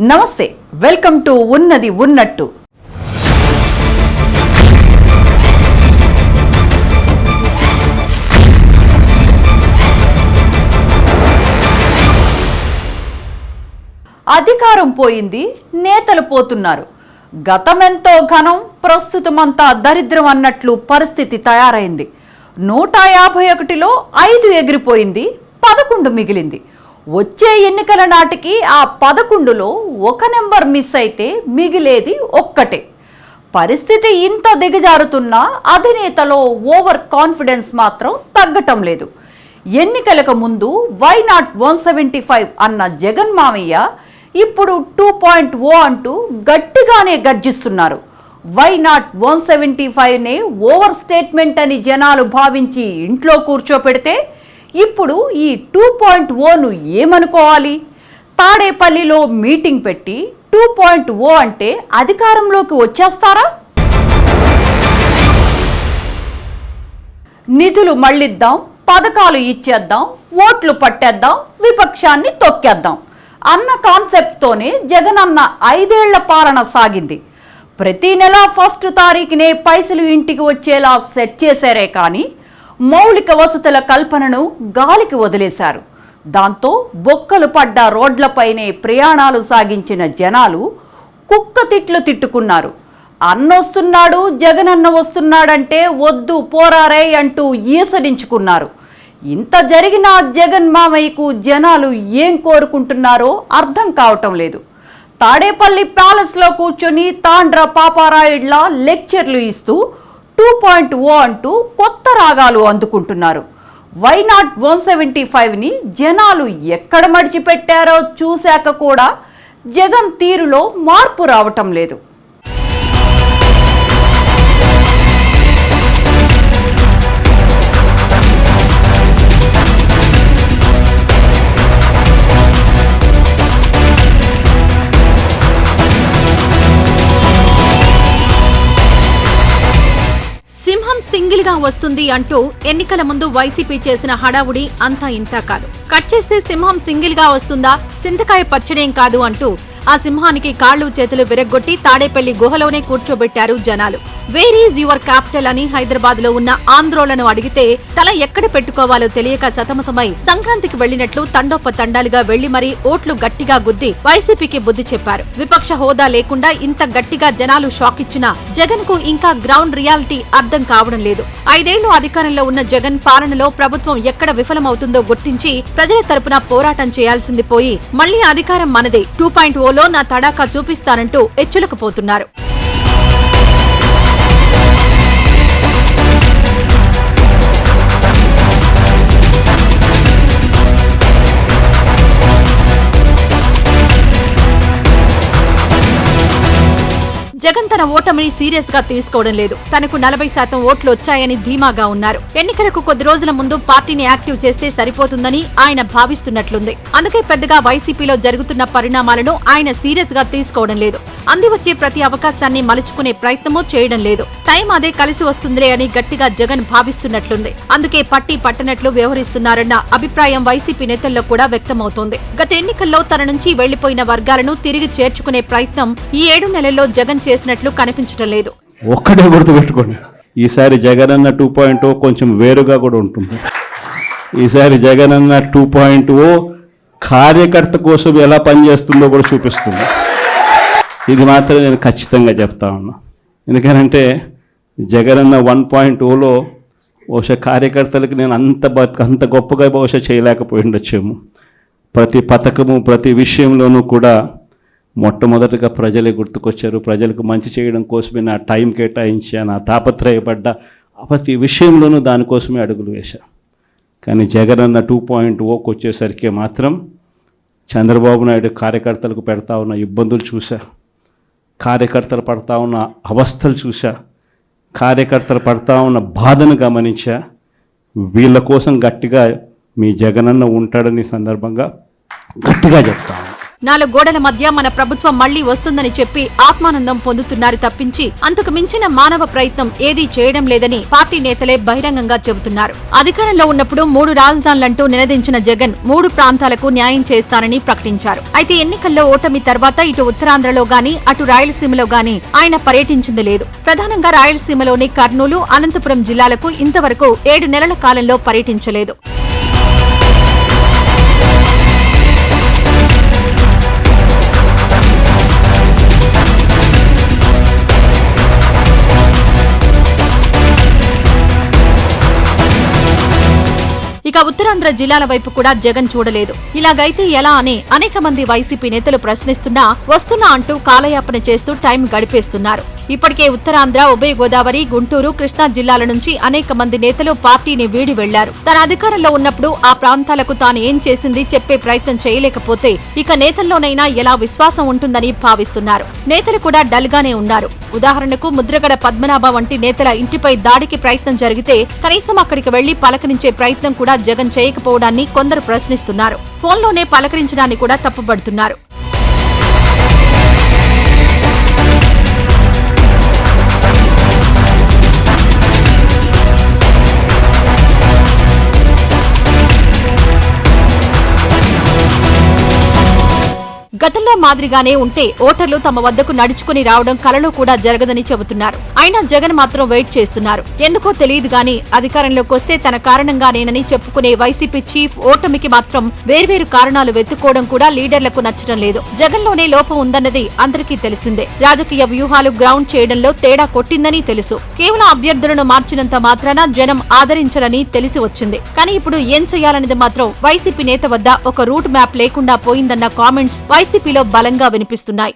నమస్తే, welcome to ఉన్నది ఉన్నట్టు. అధికారం పోయింది, నేతలు పోతున్నారు. గతమెంతో ఘనం, ప్రస్తుతమంతా దరిద్రం అన్నట్లు పరిస్థితి తయారైంది. 151లో 5 ఎగిరిపోయింది, 11 మిగిలింది. వచ్చే ఎన్నికల నాటికి ఆ 11లో ఒక నెంబర్ మిస్ అయితే మిగిలేది ఒక్కటే. పరిస్థితి ఇంత దిగజారుతున్నా అధినేతలో ఓవర్ కాన్ఫిడెన్స్ మాత్రం తగ్గటం లేదు. ఎన్నికలకు ముందు వై నాట్ 175 అన్న జగన్ మామయ్య ఇప్పుడు 2.0 అంటూ గట్టిగానే గర్జిస్తున్నారు. వై నాట్ 175నే ఓవర్ స్టేట్మెంట్ అని జనాలు భావించి ఇంట్లో కూర్చోపెడితే ఇప్పుడు ఈ 2.0ను ఏమనుకోవాలి? తాడేపల్లిలో మీటింగ్ పెట్టి 2.0 అంటే అధికారంలోకి వచ్చేస్తారా? నిధులు మళ్ళిద్దాం, పథకాలు ఇచ్చేద్దాం, ఓట్లు పట్టేద్దాం, విపక్షాన్ని తొక్కేద్దాం అన్న కాన్సెప్ట్తోనే జగన్ అన్న 5 ఏళ్ల పాలన సాగింది. ప్రతి నెల 1వ తారీఖునే పైసలు ఇంటికి వచ్చేలా సెట్ చేశారే కానీ మౌలిక వసతుల కల్పనను గాలికి వదిలేశారు. దాంతో బొక్కలు పడ్డ రోడ్లపైనే ప్రయాణాలు సాగించిన జనాలు కుక్క తిట్లు తిట్టుకున్నారు. అన్నొస్తున్నాడు, జగనన్న వస్తున్నాడంటే వద్దు పోరారే అంటూ ఈసడించుకున్నారు. ఇంత జరిగినా జగన్ మామయ్యకు జనాలు ఏం కోరుకుంటున్నారో అర్థం కావటం లేదు. తాడేపల్లి ప్యాలెస్లో కూర్చొని తాండ్ర పాపారాయుడ్లా లెక్చర్లు ఇస్తూ 2.0 అంటూ కొత్త రాగాలు అందుకుంటున్నారు. వై నాట్ 175ని జనాలు ఎక్కడ మడిచిపెట్టారో చూశాక కూడా జగన్ తీరులో మార్పు రావటం లేదు. సింహం సింగిల్ గా వస్తుంది అంటూ ఎన్నికల ముందు వైసీపీ చేసిన హడావుడి అంతా ఇంతా కాదు. కట్ చేస్తే సింహం సింగిల్ గా వస్తుందా, సింతకాయ పచ్చడేం కాదు అంటూ ఆ సింహానికి కాళ్లు చేతులు విరగ్గొట్టి తాడేపల్లి గుహలోనే కూర్చోబెట్టారు జనాలు. వేర్ ఈజ్ యువర్ క్యాపిటల్ అని హైదరాబాద్ లో ఉన్న ఆంధ్రోలను అడిగితే తల ఎక్కడ పెట్టుకోవాలో తెలియక సతమతమై సంక్రాంతికి వెళ్లినట్లు తండోపతండాలుగా వెళ్లి మరీ ఓట్లు గట్టిగా గుద్ది వైసీపీకి బుద్ధి చెప్పారు. విపక్ష హోదా లేకుండా ఇంత గట్టిగా జనాలు షాక్ ఇచ్చినా జగన్ కు ఇంకా గ్రౌండ్ రియాలిటీ అర్థం కావడం లేదు. 5 ఏళ్లు అధికారంలో ఉన్న జగన్ పాలనలో ప్రభుత్వం ఎక్కడ విఫలమవుతుందో గుర్తించి ప్రజల తరపున పోరాటం చేయాల్సింది పోయి మళ్లీ అధికారం మనదే, 2.0లో నా తడాకా చూపిస్తానంటూ ఎచ్చులకపోతున్నారు. జగన్ తన ఓటమిని సీరియస్ గా తీసుకోవడం లేదు. తనకు 40% ఓట్లు వచ్చాయని ధీమాగా ఉన్నారు. ఎన్నికలకు కొద్ది రోజుల ముందు పార్టీని యాక్టివ్ చేస్తే సరిపోతుందని ఆయన భావిస్తున్నట్లుంది. అందుకే పెద్దగా వైసీపీలో జరుగుతున్న పరిణామాలను ఆయన సీరియస్ గా తీసుకోవడం లేదు. అంది వచ్చే ప్రతి అవకాశాన్ని మలుచుకునే ప్రయత్నమూ చేయడం లేదు. టైం అదే కలిసి వస్తుందిలే అని గట్టిగా జగన్ భావిస్తున్నట్లుంది. అందుకే పట్టి పట్టనట్లు వ్యవహరిస్తున్నారన్న అభిప్రాయం వైసీపీ నేతల్లో కూడా వ్యక్తమవుతోంది. గత ఎన్నికల్లో తన నుంచి వెళ్లిపోయిన వర్గాలను తిరిగి చేర్చుకునే ప్రయత్నం ఈ 7 నెలల్లో జగన్ చేసినట్లు కనిపించడం లేదు. ఒక్కడే గుర్తుపెట్టుకోండి, ఈసారి జగనన్న 2.0 కొంచెం వేరుగా కూడా ఉంటుంది. ఈసారి జగనన్న 2.0 కార్యకర్త కోసం ఎలా పనిచేస్తుందో కూడా చూపిస్తుంది. ఇది మాత్రం నేను ఖచ్చితంగా చెప్తా ఉన్నా. ఎందుకంటే జగనన్న 1.0లో బహుశా కార్యకర్తలకి నేను అంత గొప్పగా బహుశా చేయలేకపోయి ఉండొచ్చేమో. ప్రతి పథకము ప్రతి విషయంలోనూ కూడా మొట్టమొదటిగా ప్రజలే గుర్తుకొచ్చారు. ప్రజలకు మంచి చేయడం కోసమే నా టైం కేటాయించా, నా తాపత్రయపడ్డ ప్రతి విషయంలోనూ దానికోసమే అడుగులు వేశా. కానీ జగనన్న 2.0కి వచ్చేసరికి మాత్రం చంద్రబాబు నాయుడు కార్యకర్తలకు పెడతా ఉన్న ఇబ్బందులు చూసా, కార్యకర్తలు పడతా ఉన్న అవస్థలు చూసా, కార్యకర్తలు పడతా ఉన్న బాధను గమనించా. వీళ్ళ కోసం గట్టిగా మీ జగనన్న ఉంటాడని సందర్భంగా గట్టిగా చెప్తాను. 4 గోడల మధ్య మన ప్రభుత్వం మళ్లీ వస్తుందని చెప్పి ఆత్మానందం పొందుతున్నారు తప్పించి అంతకు మించిన మానవ ప్రయత్నం ఏదీ చేయడం లేదని పార్టీ నేతలే బహిరంగంగా చెబుతున్నారు. అధికారంలో ఉన్నప్పుడు 3 రాజధానులంటూ నినదించిన జగన్ 3 ప్రాంతాలకు న్యాయం చేస్తానని ప్రకటించారు. అయితే ఎన్నికల్లో ఓటమి తర్వాత ఇటు ఉత్తరాంధ్రలో గాని అటు రాయలసీమలో గాని ఆయన పర్యటించింది లేదు. ప్రధానంగా రాయలసీమలోని కర్నూలు, అనంతపురం జిల్లాలకు ఇంతవరకు 7 నెలల కాలంలో పర్యటించలేదు. ఇక ఉత్తరాంధ్ర జిల్లాల వైపు కూడా జగన్ చూడలేదు. ఇలాగైతే ఎలా అని అనేక మంది వైసీపీ నేతలు ప్రశ్నిస్తున్నా వస్తున్నా అంటూ కాలయాపన చేస్తూ టైం గడిపేస్తున్నారు. ఇప్పటికే ఉత్తరాంధ్ర, ఉభయ గోదావరి, గుంటూరు, కృష్ణా జిల్లాల నుంచి అనేక మంది నేతలు పార్టీని వీడి వెళ్లారు. తన అధికారంలో ఉన్నప్పుడు ఆ ప్రాంతాలకు తాను ఏం చేసింది చెప్పే ప్రయత్నం చేయలేకపోతే ఇక నేతల్లోనైనా ఎలా విశ్వాసం ఉంటుందని భావిస్తున్నారు. నేతలు కూడా డల్ గానే ఉన్నారు. ఉదాహరణకు ముద్రగడ పద్మనాభ వంటి నేతల ఇంటిపై దాడికి ప్రయత్నం జరిగితే కనీసం అక్కడికి వెళ్లి పలకరించే ప్రయత్నం కూడా జగన్ చేయకపోవడాన్ని కొందరు ప్రశ్నిస్తున్నారు. ఫోన్లోనే పలకరించడాన్ని కూడా తప్పుపడుతున్నారు. గతంలో మాదిరిగానే ఉంటే ఓటర్లు తమ వద్దకు నడుచుకుని రావడం కలలో కూడా జరగదని చెబుతున్నారు. అయినా జగన్ మాత్రం వెయిట్ చేస్తున్నారు. ఎందుకో తెలియదు గాని అధికారంలోకి వస్తే తన కారణంగానేనని చెప్పుకునే వైసీపీ చీఫ్ ఓటమికి మాత్రం వేర్వేరు కారణాలు వెతుక్కోవడం కూడా లీడర్లకు నచ్చడం లేదు. జగన్లోనే లోపం ఉందన్నది అందరికీ తెలిసిందే. రాజకీయ వ్యూహాలు గ్రౌండ్ చేయడంలో తేడా కొట్టిందని తెలుసు. కేవలం అభ్యర్థులను మార్చినంత మాత్రాన జనం ఆదరించరని తెలిసి వచ్చింది. కానీ ఇప్పుడు ఏం చేయాలనేది మాత్రం వైసీపీ నేత వద్ద ఒక రూట్ మ్యాప్ లేకుండా పోయిందన్న కామెంట్స్ వైసీపీలో బలంగా వినిపిస్తున్నాయి.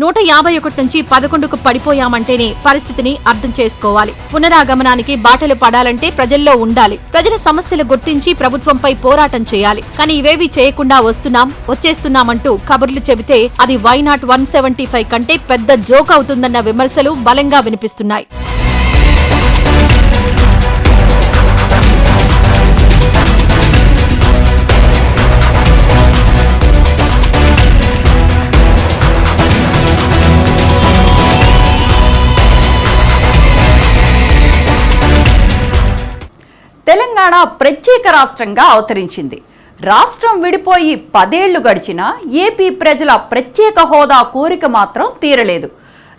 నూట 51 నుంచి 11కు పడిపోయామంటేనే పరిస్థితిని అర్థం చేసుకోవాలి. పునరాగమనానికి బాటలు పడాలంటే ప్రజల్లో ఉండాలి. ప్రజల సమస్యలు గుర్తించి ప్రభుత్వంపై పోరాటం చేయాలి. కానీ ఇవేవీ చేయకుండా వచ్చేస్తున్నామంటూ కబుర్లు చెబితే అది వైనాట్ 175 కంటే పెద్ద జోక్ అవుతుందన్న విమర్శలు బలంగా వినిపిస్తున్నాయి. తెలంగాణ ప్రత్యేక రాష్ట్రంగా అవతరించింది. రాష్ట్రం విడిపోయి 10 ఏళ్లు గడిచినా ఏపీ ప్రజల ప్రత్యేక హోదా కోరిక మాత్రం తీరలేదు.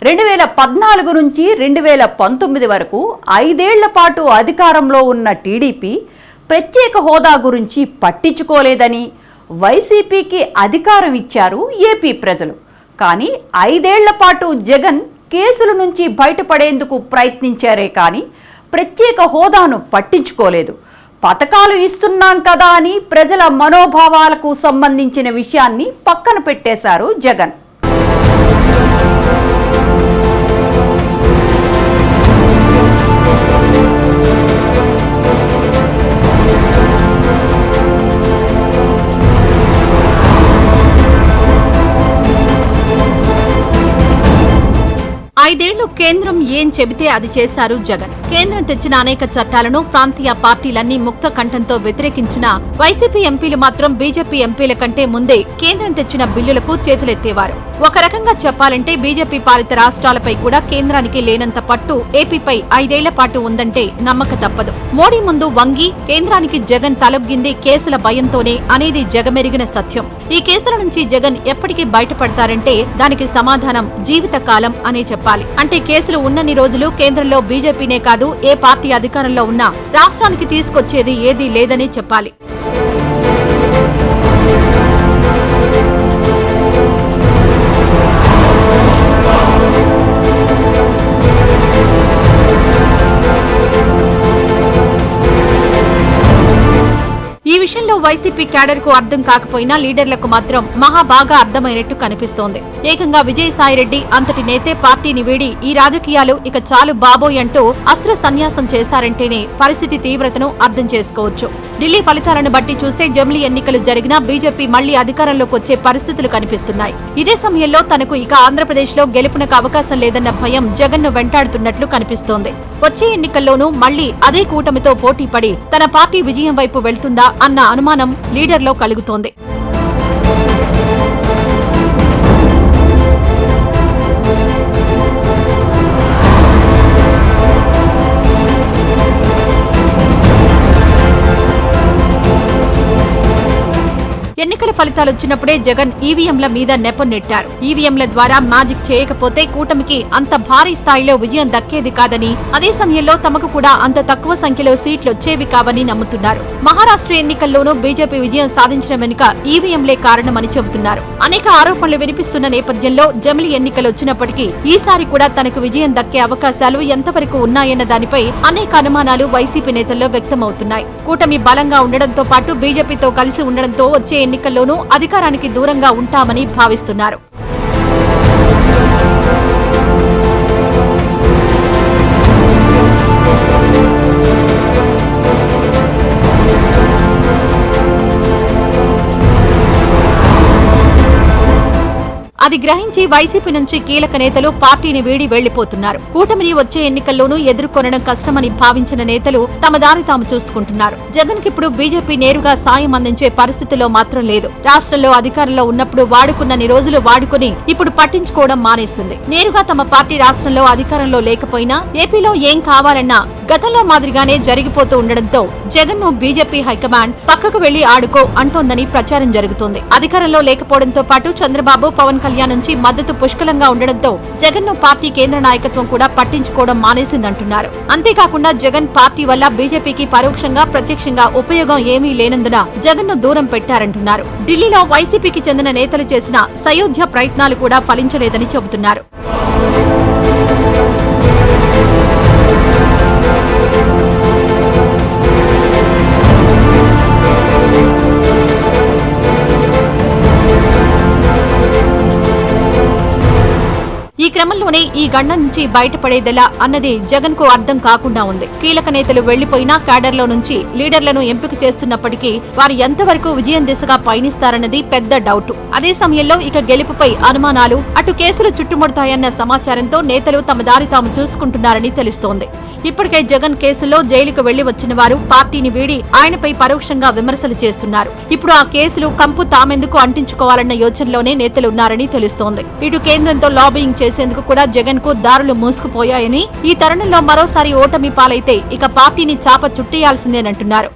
2014 నుంచి 2019 వరకు 5 ఏళ్ల పాటు అధికారంలో ఉన్న టీడీపీ ప్రత్యేక హోదా గురించి పట్టించుకోలేదని వైసీపీకి అధికారం ఇచ్చారు ఏపీ ప్రజలు. కానీ 5 ఏళ్ల పాటు జగన్ కేసుల నుంచి బయటపడేందుకు ప్రయత్నించారే కానీ ప్రత్యేక హోదాను పట్టించుకోలేదు. పథకాలు ఇస్తున్నాం కదా అని ప్రజల మనోభావాలకు సంబంధించిన విషయాన్ని పక్కన పెట్టేశారు జగన్. ఐదేళ్లు కేంద్రం ఏం చెబితే అది చేశారు జగన్. కేంద్రం తెచ్చిన అనేక చట్టాలను ప్రాంతీయ పార్టీలన్నీ ముక్త కంఠంతో వ్యతిరేకించిన వైసీపీ ఎంపీలు మాత్రం బీజేపీ ఎంపీల కంటే ముందే కేంద్రం తెచ్చిన బిల్లులకు చేతులెత్తేవారు. ఒక రకంగా చెప్పాలంటే బీజేపీ పాలిత రాష్ట్రాలపై కూడా కేంద్రానికి లేనంత పట్టు ఏపీపై 5 ఏళ్ల పాటు ఉందంటే నమ్మక తప్పదు. మోడీ ముందు వంగి కేంద్రానికి జగన్ తలొగ్గింది కేసుల భయంతోనే అనేది జగమెరిగిన సత్యం. ఈ కేసుల నుంచి జగన్ ఎప్పటికీ బయటపడతారంటే దానికి సమాధానం జీవితకాలం అనే చెప్పాలి. అంటే కేసులు ఉన్నన్ని రోజులు కేంద్రంలో బీజేపీనే కాదు ఏ పార్టీ అధికారంలో ఉన్నా రాష్ట్రానికి తీసుకొచ్చేది ఏదీ లేదనే చెప్పాలి. ఈ విషయంలో ఢిల్లీలో వైసీపీ క్యాడర్ కు అర్థం కాకపోయినా లీడర్లకు మాత్రం మహా బాగా అర్థమైనట్టు కనిపిస్తోంది. ఏకంగా విజయసాయిరెడ్డి అంతటి నేతే పార్టీని వీడి ఈ రాజకీయాలు ఇక చాలు బాబోయ్ అంటూ అస్త్ర సన్యాసం చేశారంటేనే పరిస్థితి తీవ్రతను అర్థం చేసుకోవచ్చు. ఢిల్లీ ఫలితాలను బట్టి చూస్తే జమిలీ ఎన్నికలు జరిగినా బీజేపీ మళ్లీ అధికారంలోకి వచ్చే పరిస్థితులు కనిపిస్తున్నాయి. ఇదే సమయంలో తనకు ఇక ఆంధ్రప్రదేశ్ లో గెలుపునకు అవకాశం లేదన్న భయం జగన్ ను వెంటాడుతున్నట్లు కనిపిస్తోంది. వచ్చే ఎన్నికల్లోనూ మళ్లీ అదే కూటమితో పోటీ పడి తన పార్టీ విజయం వైపు వెళ్తుందా అన్న అనుమానం లీడర్లో కలుగుతోంది. ఎన్నికల ఫలితాలొచ్చినప్పుడే జగన్ ఈవీఎంల మీద నెపం నెట్టారు. ఈవీఎంల ద్వారా మ్యాజిక్ చేయకపోతే కూటమికి అంత భారీ స్థాయిలో విజయం దక్కేది కాదని, అదే సమయంలో తమకు కూడా అంత తక్కువ సంఖ్యలో సీట్లొచ్చేవి కావని నమ్ముతున్నారు. మహారాష్ట్ర ఎన్నికల్లోనూ బీజేపీ విజయం సాధించడం వెనుక ఈవీఎంలే కారణమని చెబుతున్నారు. అనేక ఆరోపణలు వినిపిస్తున్న నేపథ్యంలో జమిలీ ఎన్నికలొచ్చినప్పటికీ ఈసారి కూడా తనకు విజయం దక్కే అవకాశాలు ఎంతవరకు ఉన్నాయన్న దానిపై అనేక అనుమానాలు వైసీపీ నేతల్లో వ్యక్తమవుతున్నాయి. కూటమి బలంగా ఉండడంతో పాటు బీజేపీతో కలిసి ఉండడంతో వచ్చే ఎన్నికల్లోనూ అధికారానికి దూరంగా ఉంటామని భావిస్తున్నారు. అది గ్రహించి వైసీపీ నుంచి కీలక నేతలు పార్టీని వీడి వెళ్లిపోతున్నారు. కూటమిని వచ్చే ఎన్నికల్లోనూ ఎదుర్కొనడం కష్టమని భావించిన నేతలు తమ దారి తాము చూసుకుంటున్నారు. జగన్ కిప్పుడు బీజేపీ నేరుగా సాయం అందించే పరిస్థితిలో మాత్రం లేదు. రాష్ట్రంలో అధికారంలో ఉన్నప్పుడు వాడుకున్నన్ని రోజులు వాడుకుని ఇప్పుడు పట్టించుకోవడం మానేసింది. నేరుగా తమ పార్టీ రాష్ట్రంలో అధికారంలో లేకపోయినా ఏపీలో ఏం కావాలన్నా గతంలో మాదిరిగానే జరిగిపోతూ ఉండడంతో జగన్ ను బీజేపీ హైకమాండ్ పక్కకు వెళ్లి ఆడుకో అంటోందని ప్రచారం జరుగుతోంది. అధికారంలో లేకపోవడంతో పాటు చంద్రబాబు, పవన్ కళ్యాణ్ నుంచి మద్దతు పుష్కలంగా ఉండడంతో జగన్ ను పార్టీ కేంద్ర నాయకత్వం కూడా పట్టించుకోవడం మానేసిందంటున్నారు. అంతేకాకుండా జగన్ పార్టీ వల్ల బీజేపీకి పరోక్షంగా, ప్రత్యక్షంగా ఉపయోగం ఏమీ లేనందున జగన్ ను దూరం పెట్టారంటున్నారు. ఢిల్లీలో వైసీపీకి చెందిన నేతలు చేసిన సయోధ్య ప్రయత్నాలు కూడా ఫలించలేదని చెబుతున్నారు. ఈ క్రమంలోనే ఈ గండం నుంచి బయటపడేదెలా అన్నది జగన్ కు అర్థం కాకుండా ఉంది. కీలక నేతలు వెళ్లిపోయినా క్యాడర్లో నుంచి లీడర్లను ఎంపిక చేస్తున్నప్పటికీ వారు ఎంతవరకు విజయం దిశగా పయనిస్తారన్నది పెద్ద డౌట్. అదే సమయంలో ఇక గెలుపుపై అనుమానాలు, అటు కేసులు చుట్టుముడతాయన్న సమాచారంతో నేతలు తమ దారి తాము చూసుకుంటున్నారని తెలుస్తోంది. ఇప్పటికే జగన్ కేసులో జైలుకు వెళ్లి వచ్చిన వారు పార్టీని వీడి ఆయనపై పరోక్షంగా విమర్శలు చేస్తున్నారు. ఇప్పుడు ఆ కేసులు కంపు తామెందుకు అంటించుకోవాలన్న యోచనలోనే నేతలున్నారని తెలుస్తోంది. ఇటు కేంద్రంతో లాబింగ్ చేసేందుకు కూడా జగన్ కు దారులు మూసుకుపోయాయని, ఈ తరుణంలో మరోసారి ఓటమి పాలైతే ఇక పార్టీని చాప చుట్టేయాల్సిందేనంటున్నారు.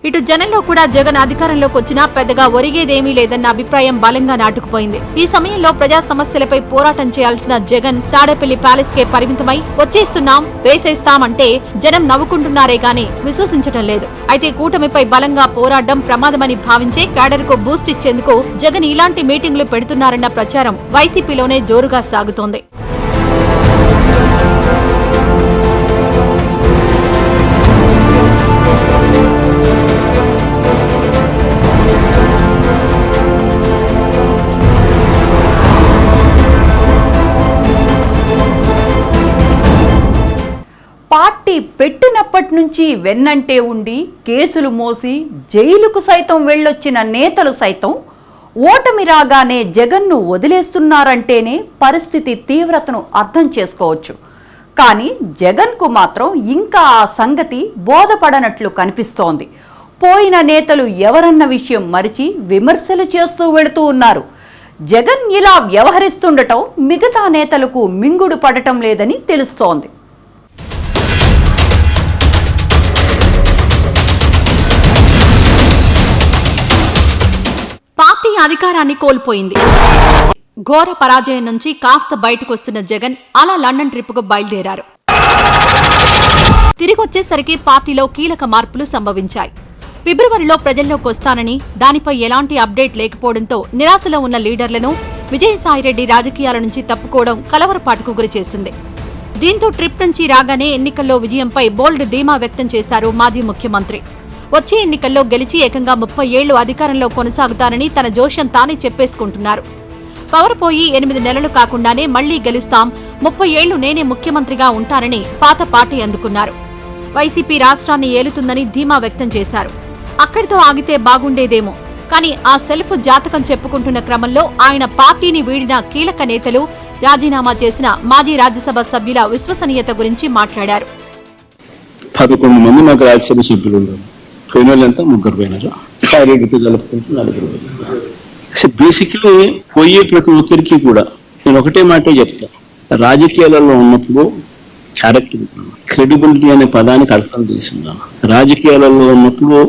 ఇటు జనంలో కూడా జగన్ అధికారంలోకి వచ్చినా పెద్దగా ఒరిగేదేమీ లేదన్న అభిప్రాయం బలంగా నాటుకుపోయింది. ఈ సమయంలో ప్రజా సమస్యలపై పోరాటం చేయాల్సిన జగన్ తాడేపల్లి ప్యాలెస్ కే పరిమితమై వచ్చేస్తున్నాం, వేసేస్తామంటే జనం నవ్వుకుంటున్నారే గాని విశ్వసించడం లేదు. అయితే కూటమిపై బలంగా పోరాడడం ప్రమాదమని భావించే క్యాడర్ కు బూస్ట్ ఇచ్చేందుకు జగన్ ఇలాంటి మీటింగ్లు పెడుతున్నారన్న ప్రచారం వైసీపీలోనే జోరుగా సాగుతోంది. పార్టీ పెట్టినప్పటి నుంచి వెన్నంటే ఉండి కేసులు మోసి జైలుకు సైతం వెళ్ళొచ్చిన నేతలు సైతం ఓటమి రాగానే జగన్ను వదిలేస్తున్నారంటేనే పరిస్థితి తీవ్రతను అర్థం చేసుకోవచ్చు. కానీ జగన్కు మాత్రం ఇంకా ఆ సంగతి బోధపడనట్లు కనిపిస్తోంది. పోయిన నేతలు ఎవరన్న విషయం మరిచి విమర్శలు చేస్తూ వెళుతూ ఉన్నారు. జగన్ ఇలా వ్యవహరిస్తుండటం మిగతా నేతలకు మింగుడు పడటం లేదని తెలుస్తోంది. పార్టీ అధికారాన్ని కోల్పోయింది. ఘోర పరాజయం నుంచి కాస్త బయటకొస్తున్న జగన్ అలా లండన్ ట్రిప్కు బయలుదేరారు. తిరిగొచ్చేసరికి పార్టీలో కీలక మార్పులు సంభవించాయి. ఫిబ్రవరిలో ప్రజల్లోకి వస్తానని, దానిపై ఎలాంటి అప్డేట్ లేకపోవడంతో నిరాశలో ఉన్న లీడర్లను విజయసాయిరెడ్డి రాజకీయాల నుంచి తప్పుకోవడం కలవరపాటుకు గురిచేసింది. దీంతో ట్రిప్ నుంచి రాగానే ఎన్నికల్లో విజయంపై బోల్డ్ ధీమా వ్యక్తం చేశారు మాజీ ముఖ్యమంత్రి. వచ్చే ఎన్నికల్లో గెలిచి ఏకంగా 30 ఏళ్లు అధికారంలో కొనసాగుతానని తన జోష్యం తానే చెప్పేసుకుంటున్నారు. పవర్ పోయి 8 నెలలు కాకుండానే మళ్లీ గెలుస్తాం, 30 ఏళ్లు నేనే ముఖ్యమంత్రిగా ఉంటానని పాత పార్టీ అందుకున్నారు. వైసీపీ రాష్ట్రాన్ని ఏలుతుందని ధీమా వ్యక్తం చేశారు. అక్కడితో ఆగితే బాగుండేదేమో, కానీ ఆ సెల్ఫ్ జాతకం చెప్పుకుంటున్న క్రమంలో ఆయన పార్టీని వీడిన కీలక నేతలు, రాజీనామా చేసిన మాజీ రాజ్యసభ సభ్యుల విశ్వసనీయత గురించి మాట్లాడారు. 11 మంది మాకు రాజ్యసభ సభ్యులు ఉన్నారు. పోయిన వాళ్ళంతా 3 పోయినారు. సాయిరెడ్డితో కలుపుకుంటూ 4 పోయినారు. అసలు బేసిక్లీ పోయే ప్రతి ఒక్కరికి కూడా నేను ఒకటే మాట చెప్తా, రాజకీయాలలో ఉన్నప్పుడు క్యారెక్టర్, క్రెడిబిలిటీ అనే పదానికి అర్థం తీసుకున్నాను. రాజకీయాలలో ఉన్నప్పుడు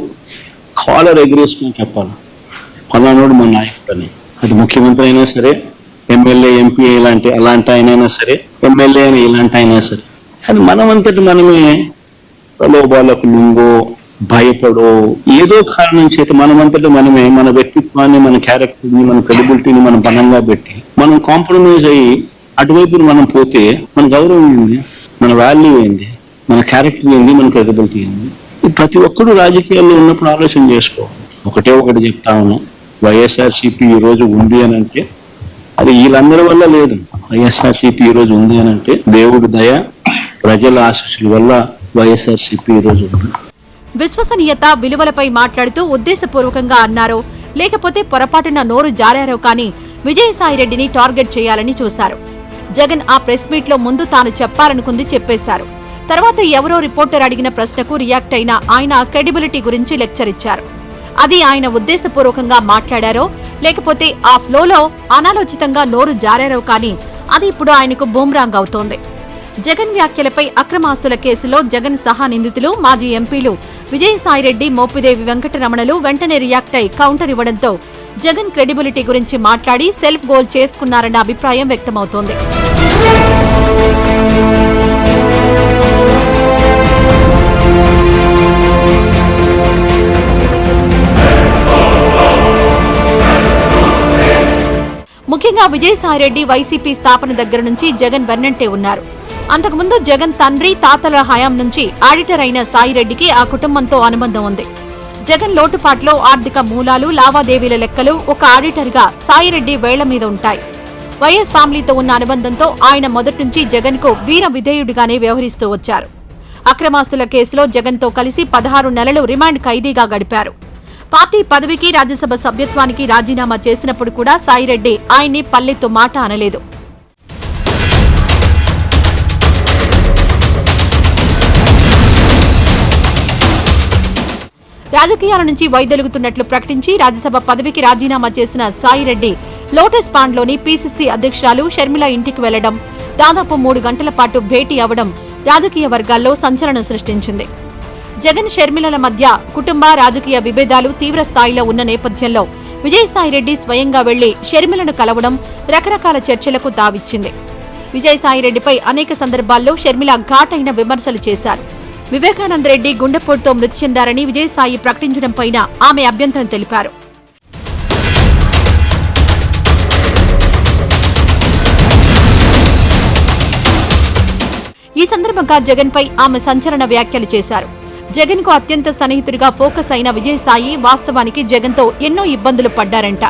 కాలర్ ఎగరేసుకుని చెప్పాలి, పలానోడు మా నాయకుడు అని. అది ముఖ్యమంత్రి అయినా సరే, ఎమ్మెల్యే, ఎంపీ అలాంటి అయినా సరే, ఎమ్మెల్యే అని ఇలాంటి అయినా సరే. కానీ మనమంతటి మనమే ప్రలోభాలకు లింగో, భయపడో, ఏదో కారణం చేత మనమంతటి మనమే మన వ్యక్తిత్వాన్ని, మన క్యారెక్టర్ని, మన క్రెడిబిలిటీని మనం బలంగా పెట్టి మనం కాంప్రమైజ్ అయ్యి అటువైపు మనం పోతే మన గౌరవం ఏంది, మన వాల్యూ ఏంది, మన క్యారెక్టర్ ఏంది, మన క్రెడిబిలిటీ ఏంది. ప్రతి ఒక్కరు రాజకీయాల్లో ఉన్నప్పుడు ఆలోచన చేసుకో. ఒకటి చెప్తా ఉన్నా, వైఎస్ఆర్సీపీ ఈ రోజు ఉంది అని అంటే అది వీళ్ళందరి వల్ల లేదు. వైఎస్ఆర్సీపీ ఈ రోజు ఉంది అని అంటే దేవుడి దయ, ప్రజల ఆశీస్సుల వల్ల వైఎస్ఆర్సీపీ ఈ రోజు ఉంది. విశ్వసనీయత, విలువలపై మాట్లాడుతూ ఉద్దేశపూర్వకంగా అన్నారో లేకపోతే పొరపాటున నోరు జారారో కానీ విజయసాయిరెడ్డిని టార్గెట్ చేయాలని చూశారు. జగన్ ఆ ప్రెస్ మీట్ లో ముందు తాను చెప్పాలనుకుంది చెప్పేశారు. తర్వాత ఎవరో రిపోర్టర్ అడిగిన ప్రశ్నకు రియాక్ట్ అయిన ఆయన క్రెడిబిలిటీ గురించి లెక్చర్ ఇచ్చారు. అది ఆయన ఉద్దేశపూర్వకంగా మాట్లాడారో లేకపోతే ఆ ఫ్లోలో అనాలోచితంగా నోరు జారారో కానీ అది ఇప్పుడు ఆయనకు బూమ్రాంగ్ అవుతోంది. జగన్ వ్యాఖ్యలపై అక్రమాస్తుల కేసులో జగన్ సహా నిందితులు, మాజీ ఎంపీలు విజయసాయిరెడ్డి, మోపిదేవి వెంకటరమణలు వెంటనే రియాక్ట్ అయి కౌంటర్ ఇవ్వడంతో జగన్ క్రెడిబిలిటీ గురించి మాట్లాడి సెల్ఫ్ గోల్ చేసుకున్నారన్న అభిప్రాయం వ్యక్తమవుతోంది. ముఖ్యంగా విజయసాయిరెడ్డి వైసీపీ స్థాపన దగ్గర నుంచి జగన్ వెన్నంటే ఉన్నారు. అంతకుముందు జగన్ తండ్రి, తాతల హయాం నుంచి ఆడిటర్ అయిన సాయిరెడ్డికి ఆ కుటుంబంతో అనుబంధం ఉంది. జగన్ లోటుపాట్లో ఆర్థిక మూలాలు, లావాదేవీల లెక్కలు ఒక ఆడిటర్గా సాయిరెడ్డి వేళ్ల మీద ఉంటాయి. వైఎస్ ఫ్యామిలీతో ఉన్న అనుబంధంతో ఆయన మొదటి నుంచి జగన్ కు వీర విధేయుడిగానే వ్యవహరిస్తూ వచ్చారు. అక్రమాస్తుల కేసులో జగన్తో కలిసి 16 నెలలు రిమాండ్ ఖైదీగా గడిపారు. పార్టీ పదవికి, రాజ్యసభ సభ్యత్వానికి రాజీనామా చేసినప్పుడు కూడా సాయిరెడ్డి ఆయన్ని పల్లెత్తు మాట అనలేదు. రాజకీయాల నుంచి వైదొలుగుతున్నట్లు ప్రకటించి రాజ్యసభ పదవికి రాజీనామా చేసిన సాయిరెడ్డి లోటస్ పాండ్లోని పీసీసీ అధ్యక్షురాలు షర్మిల ఇంటికి వెళ్లడం, దాదాపు 3 గంటల పాటు భేటీ అవడం రాజకీయ వర్గాల్లో సంచలనం సృష్టించింది. జగన్, షర్మిలల మధ్య కుటుంబ, రాజకీయ విభేదాలు తీవ్ర స్థాయిలో ఉన్న నేపథ్యంలో విజయసాయిరెడ్డి స్వయంగా వెళ్లి షర్మిలను కలవడం రకరకాల చర్చలకు తావిచ్చింది. విజయసాయిరెడ్డిపై అనేక సందర్భాల్లో షర్మిల ఘాటైన విమర్శలు చేశారు. వివేకానందరెడ్డి గుండెపోటుతో మృతి చెందారని విజయసాయి ప్రకటించడంపైన ఆమె అభ్యంతరం తెలిపారు. ఈ సందర్భంగా జగన్ పై ఆమె సంచలన వ్యాఖ్యలు చేశారు. జగన్ కు అత్యంత సన్నిహితుడిగా ఫోకస్ అయిన విజయసాయి వాస్తవానికి జగన్ తో ఎన్నో ఇబ్బందులు పడ్డారంట.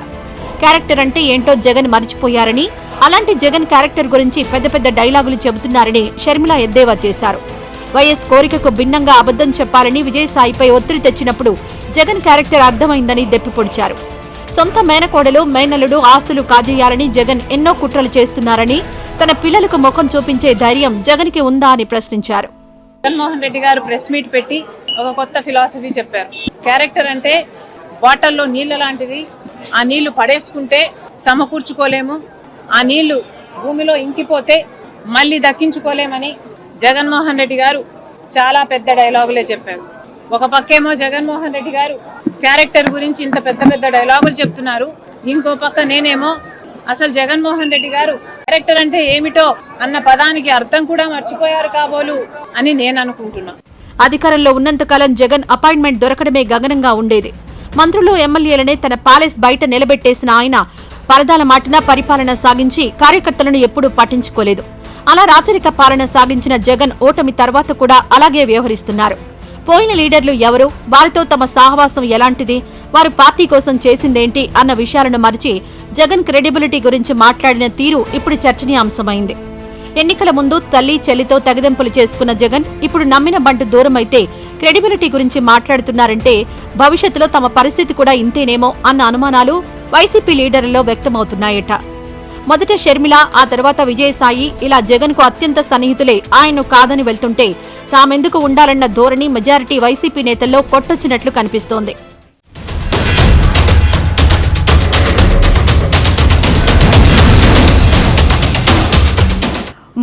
క్యారెక్టర్ అంటే ఏంటో జగన్ మరిచిపోయారని, అలాంటి జగన్ క్యారెక్టర్ గురించి పెద్ద పెద్ద డైలాగులు చెబుతున్నారని షర్మిల ఎద్దేవా చేశారు. వైఎస్ కోరికకు భిన్నంగా అబద్ధం చెప్పాలని విజయసాయిపై ఒత్తిడి తెచ్చినప్పుడు జగన్ క్యారెక్టర్ అర్థమైందని దెప్పిపొడిచారు. సొంత మేనకోడలు, మేనలుడు ఆస్తులు కాజేయాలని జగన్ ఎన్నో కుట్రలు చేస్తున్నారని, తన పిల్లలకు ముఖం చూపించే ధైర్యం జగన్ కి ఉందా అని ప్రశ్నించారు. జగన్మోహన్ రెడ్డి గారు ప్రెస్ మీట్ పెట్టి ఒక కొత్త ఫిలాసఫీ చెప్పారు. క్యారెక్టర్ అంటే బాటల్లో నీళ్ళ లాంటిది, ఆ నీళ్లు పడేసుకుంటే సమకూర్చుకోలేము, ఆ నీళ్లు భూమిలో ఇంకిపోతే మళ్ళీ దక్కించుకోలేమని జగన్మోహన్ రెడ్డి గారు చాలా పెద్ద డైలాగులే చెప్పారు. ఒక పక్కేమో జగన్మోహన్ రెడ్డి గారు క్యారెక్టర్ గురించి ఇంత పెద్ద పెద్ద డైలాగులు చెప్తున్నారు, ఇంకో పక్క నేనేమో అసలు జగన్మోహన్ రెడ్డి గారు క్యారెక్టర్ అంటే ఏమిటో అన్న పదానికి అర్థం కూడా మర్చిపోయారు కాబోలు అని నేను అనుకుంటున్నా. అధికారంలో ఉన్నంతకాలం జగన్ అపాయింట్మెంట్ దొరకడమే గగనంగా ఉండేది. మంత్రులు, ఎమ్మెల్యేలనే తన ప్యాలెస్ బయట నిలబెట్టేసిన ఆయన పరదాల మాటిన పరిపాలన సాగించి కార్యకర్తలను ఎప్పుడూ పట్టించుకోలేదు. అలా రాచరిక పాలన సాగించిన జగన్ ఓటమి తర్వాత కూడా అలాగే వ్యవహరిస్తున్నారు. పోయిన లీడర్లు ఎవరు, వారితో తమ సహవాసం ఎలాంటిది, వారు పార్టీ కోసం చేసిందేంటి అన్న విషయాలను మరిచి జగన్ క్రెడిబిలిటీ గురించి మాట్లాడిన తీరు ఇప్పుడు చర్చనీయాంశమైంది. ఎన్నికల ముందు తల్లి చెల్లితో తెగదెంపులు చేసుకున్న జగన్ ఇప్పుడు నమ్మిన బంటు దూరమైతే క్రెడిబిలిటీ గురించి మాట్లాడుతున్నారంటే భవిష్యత్తులో తమ పరిస్థితి కూడా ఇంతేనేమో అన్న అనుమానాలు వైసీపీ లీడర్లలో వ్యక్తమవుతున్నాయట. మొదట షర్మిల, ఆ తర్వాత విజయసాయి ఇలా జగన్ కు అత్యంత సన్నిహితులే ఆయన్ను కాదని వెళ్తుంటే తామెందుకు ఉండాలన్న ధోరణి మెజారిటీ వైసీపీ నేతల్లో కొట్టొచ్చినట్లు కనిపిస్తోంది.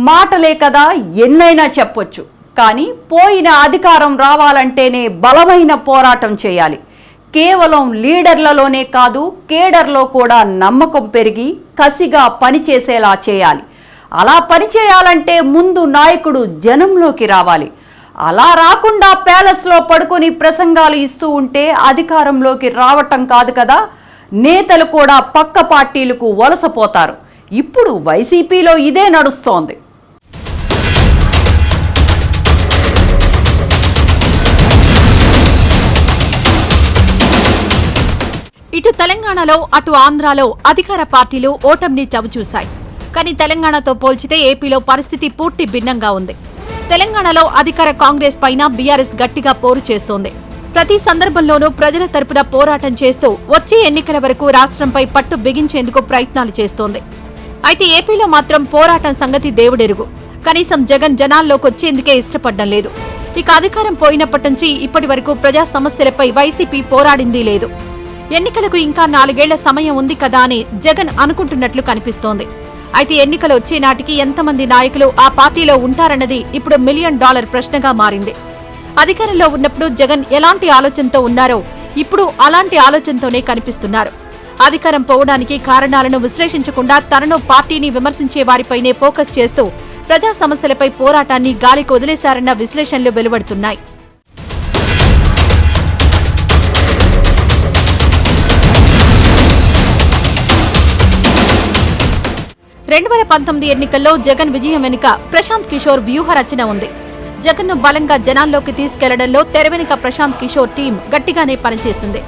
మాటలే కదా ఎన్నైనా చెప్పొచ్చు, కానీ పోయిన అధికారం రావాలంటేనే బలమైన పోరాటం చేయాలి. కేవలం లీడర్లలోనే కాదు, కేడర్లో కూడా నమ్మకం పెరిగి కసిగా పనిచేసేలా చేయాలి. అలా పనిచేయాలంటే ముందు నాయకుడు జనంలోకి రావాలి. అలా రాకుండా ప్యాలెస్లో పడుకొని ప్రసంగాలు ఇస్తూ ఉంటే అధికారంలోకి రావటం కాదు కదా, నేతలు కూడా పక్క పార్టీలకు వలసపోతారు. ఇప్పుడు వైసీపీలో ఇదే నడుస్తోంది. ఇటు తెలంగాణలో అటు ఆంధ్రాలో అధికార పార్టీలు ఓటమిని చవిచూశాయి. కానీ తెలంగాణతో పోల్చితే ఏపీలో పరిస్థితి పూర్తి భిన్నంగా ఉంది. తెలంగాణలో అధికార కాంగ్రెస్ పైన బీఆర్ఎస్ గట్టిగా పోరు చేస్తోంది. ప్రతి సందర్భంలోనూ ప్రజల తరపున పోరాటం చేస్తూ వచ్చే ఎన్నికల వరకు రాష్ట్రంపై పట్టు బిగించేందుకు ప్రయత్నాలు చేస్తోంది. అయితే ఏపీలో మాత్రం పోరాటం సంగతి దేవుడెరుగు. కనీసం జగన్ జనాల్లోకొచ్చేందుకే ఇష్టపడడం లేదు. ఇక అధికారం పోయినప్పటి నుంచి ఇప్పటి వరకు ప్రజా సమస్యలపై వైసీపీ పోరాడిందీ లేదు. ఎన్నికలకు ఇంకా 4 ఏళ్ల సమయం ఉంది కదా అని జగన్ అనుకుంటున్నట్లు కనిపిస్తోంది. అయితే ఎన్నికలు వచ్చే నాటికి ఎంతమంది నాయకులు ఆ పార్టీలో ఉంటారన్నది ఇప్పుడు $1 మిలియన్ ప్రశ్నగా మారింది. అధికారంలో ఉన్నప్పుడు జగన్ ఎలాంటి ఆలోచనతో ఉన్నారో ఇప్పుడు అలాంటి ఆలోచనతోనే కనిపిస్తున్నారు. అధికారం పోవడానికి కారణాలను విశ్లేషించకుండా తనను పార్టీని విమర్శించే వారిపైనే ఫోకస్ చేస్తూ ప్రజా సమస్యలపై పోరాటాన్ని గాలికి వదిలేశారన్న విశ్లేషణలు వెలువడుతున్నాయి. ఎన్నికల్లో జగన్ విజయం వెనుక ప్రశాంత్ కిషోర్ వ్యూహ రచన ఉంది. జగన్ను బలంగా జనాల్లోకి తీసుకెళ్లడంలో తెర వెనుక ప్రశాంత్ కిషోర్ టీం గట్టిగానే పనిచేసింది.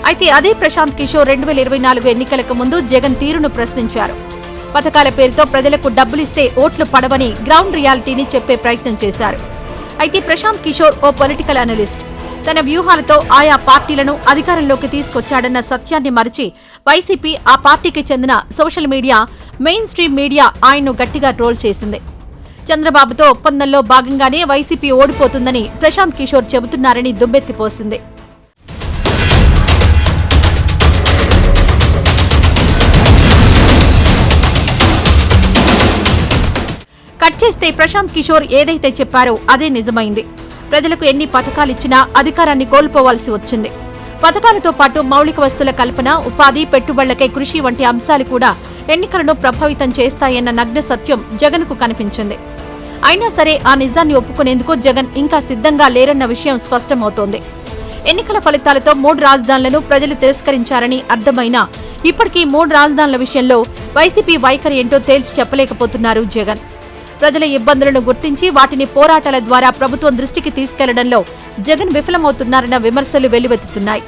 అయితే అదే ప్రశాంత్ కిషోర్ 2024 ఎన్నికలకు ముందు జగన్ తీరును ప్రశ్నించారు. పథకాల పేరుతో ప్రజలకు డబ్బులిస్తే ఓట్లు పడవని గ్రౌండ్ రియాలిటీని చెప్పే ప్రయత్నం చేశారు. అయితే ప్రశాంత్ కిషోర్ ఓ పొలిటికల్ అనలిస్ట్. తన వ్యూహాలతో ఆయా పార్టీలను అధికారంలోకి తీసుకొచ్చాడన్న సత్యాన్ని మరిచి వైసీపీ, ఆ పార్టీకి చెందిన social media, main stream media ఆయన్ను గట్టిగా ట్రోల్ చేసింది. చంద్రబాబుతో ఒప్పందంలో భాగంగానే వైసీపీ ఓడిపోతుందని ప్రశాంత్ కిషోర్ చెబుతున్నారని దుమ్మెత్తిపోసింది. కట్ చేస్తే ప్రశాంత్ కిషోర్ ఏదైతే చెప్పారో అదే నిజమైంది. ప్రజలకు ఎన్ని పథకాలిచ్చినా అధికారాన్ని కోల్పోవాల్సి వచ్చింది. పథకాలతో పాటు మౌలిక వస్తువుల కల్పన, ఉపాధి, పెట్టుబడులకే కృషి వంటి అంశాలు కూడా ఎన్నికలను ప్రభావితం చేస్తాయన్న నగ్న సత్యం జగన్కు కనిపించింది. అయినా సరే ఆ నిజాన్ని ఒప్పుకునేందుకు జగన్ ఇంకా సిద్ధంగా లేరన్న విషయం స్పష్టమవుతోంది. ఎన్నికల ఫలితాలతో 3 రాజధానులను ప్రజలు తిరస్కరించారని అర్థమైనా ఇప్పటికీ 3 రాజధానుల విషయంలో వైసీపీ వైఖరి ఏంటో తేల్చి చెప్పలేకపోతున్నారు జగన్. ప్రజల ఇబ్బందులను గుర్తించి వాటిని పోరాటాల ద్వారా ప్రభుత్వం దృష్టికి తీసుకెళ్లడంలో జగన్ విఫలమవుతున్నారన్న విమర్శలు వెల్లువెత్తుతున్నాయి.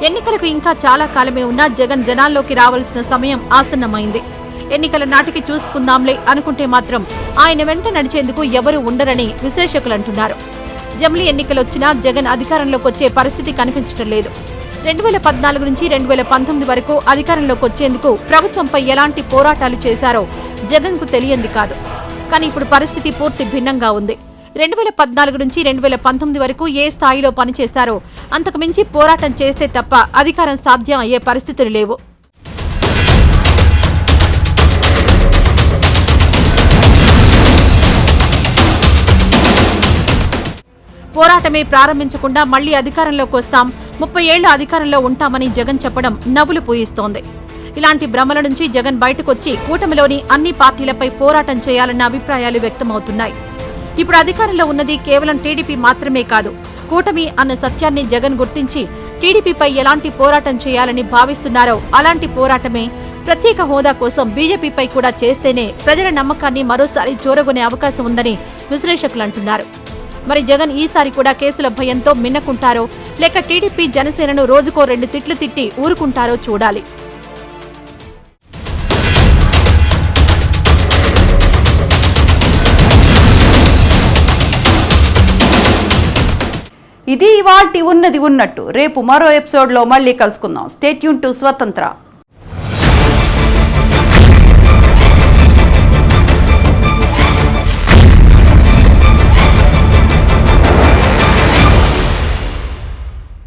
ఎన్నికలకు ఇంకా చాలా కాలమే ఉన్నా జగన్ జనాల్లోకి రావాల్సిన సమయం ఆసన్నమైంది. ఎన్నికల నాటికి చూసుకుందాంలే అనుకుంటే మాత్రం ఆయన వెంట నడిచేందుకు ఎవరూ ఉండరని విశ్లేషకులంటున్నారు. జమిలీ ఎన్నికలొచ్చినా జగన్ అధికారంలోకి వచ్చే పరిస్థితి కనిపించడం లేదు. 2014 నుంచి 2019 వరకు అధికారంలోకి వచ్చేందుకు ప్రభుత్వంపై ఎలాంటి పోరాటాలు చేశారో జగన్కు తెలియంది కాదు. కానీ ఇప్పుడు పరిస్థితి పూర్తి భిన్నంగా ఉంది. 2014 నుంచి 2019 వరకు ఏ స్థాయిలో పనిచేశారో అంతకు మించి పోరాటం చేస్తే తప్ప అధికారం సాధ్యం అయ్యే పరిస్థితులు లేవు. పోరాటమే ప్రారంభించకుండా మళ్లీ అధికారంలోకి వస్తాం, 30 ఏళ్ల అధికారంలో ఉంటామని జగన్ చెప్పడం నవ్వులు పూయిస్తోంది. ఇలాంటి భ్రమల నుంచి జగన్ బయటకొచ్చి కూటమిలోని అన్ని పార్టీలపై పోరాటం చేయాలన్న అభిప్రాయాలు వ్యక్తమవుతున్నాయి. ఇప్పుడు అధికారంలో ఉన్నది కేవలం టీడీపీ మాత్రమే కాదు. కూటమి అన్న సత్యాన్ని జగన్ గుర్తించి టీడీపీపై ఎలాంటి పోరాటం చేయాలని భావిస్తున్నారో అలాంటి పోరాటమే ప్రత్యేక హోదా కోసం బీజేపీపై కూడా చేస్తేనే ప్రజల నమ్మకాన్ని మరోసారి చూరగొనే అవకాశం ఉందని విశ్లేషకులు అంటున్నారు. మరి జగన్ ఈసారి కూడా కేసుల భయంతో మిన్నకుంటారో లేక టీడీపీ జనసేనను రోజుకో 2 తిట్లు తిట్టి ఊరుకుంటారో చూడాలి. ఇది ఇవాల్టి ఉన్నది ఉన్నట్టు. రేపు మరో ఎపిసోడ్లో మళ్ళీ కలుసుకుందాం. స్టే ట్యూన్ టు స్వతంత్ర.